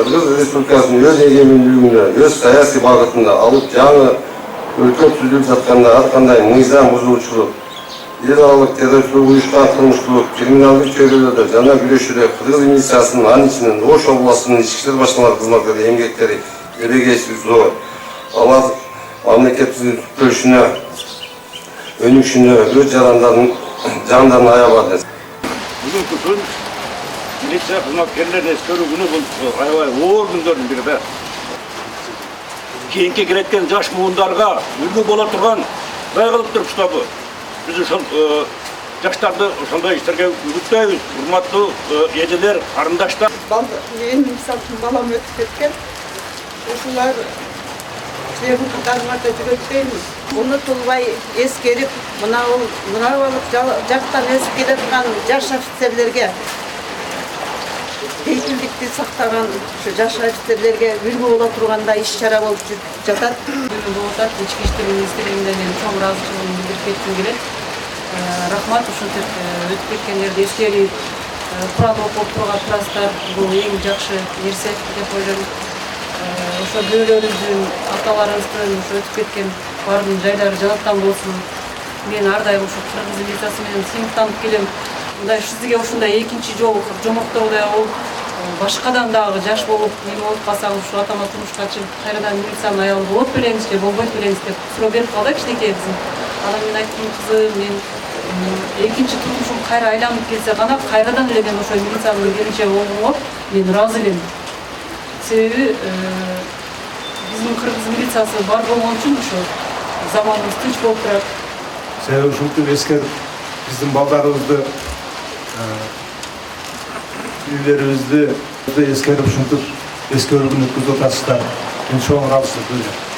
Кыргыз Республикасынын өз эгемендүүлүгүнө, өз саясий багытында алып жаңы өлкө түзүлүп жатканда ар кандай мыйзам бузуучулук, эл аралык террорчулук, уюшкан кылмыштуулук, криминалдык чөйрөлөрдө жана күрөшүүдө кыргыз милициясынын анын ичинен Ош областынын ички иштер башкармалары кызматкерлери эмгектери эрегейсиз зор. Алар мамлекеттин күрөшүнө, өнүгүшүнө өз жандарын аябады. Бүгүнкү күн милиция кызматкерлерин эскерүү күнү бул аябай оор күндөрдүн бири да. Кийинки келеткен жаш муундарга үлгү боло турган байгылыктын китабы. Биз ошол жаштарды ошондой иштерге үгүттөйбүз. Урматтуу эжелер, карындаштар. Мен мисалы балам өтүп кеткен. Ушулар силердин катарыңарда жүрөтпөйбүз. Унутулбай эскерип, мына алып жактан эсип келаткан жаш офицерлерге бейпилдикти сактаган ушу жаш офицерлерге үлгү боло тургандай иш-чара болуп жатат. Болуп атат. Ички иштер министрлигине мен чоң ыраазычылыгымды билдирип кетким келет. Рахмат, ушинтип өтүп кеткендерди эскерип, Куран окуп турган турасыздар. Бул эң жакшы нерсе деп ойлойм. Ошо бөлөрүбүздүн, аталарыбыздын ошо өтүп кеткен бардын жайлары жанаттан болсун. Мен ар дайым ушу кыргыз милициясы менен сыймыктанып келем. Мындай сизге ушундай экинчи жолу жомоктордой болуп, башкадан дагы жаш болуп, эме болуп калсаң, ушу атама турмушка чыгып, кайрадан милициянын аялы болот белеңиз же болбойт белеңиз деп суроо берип калды кичинекейибиздин. Анан мен айттым, кызым, мен экинчи турмушум кайра айланып келсе гана кайрадан эле мен ошо милициянын беринче болгонго мен ыраазы элем. Себеби биздин кыргыз милициясы бар болгон үчүн ошо заманыбыз тынч болуп турат. Себеби ушинтип эскерип, биздин балдарыбызды, үйлерибизди эскерип ушинтип эскерүүнү өткүзүп атасыздар. Мен чоң ыраазычылык билдирем.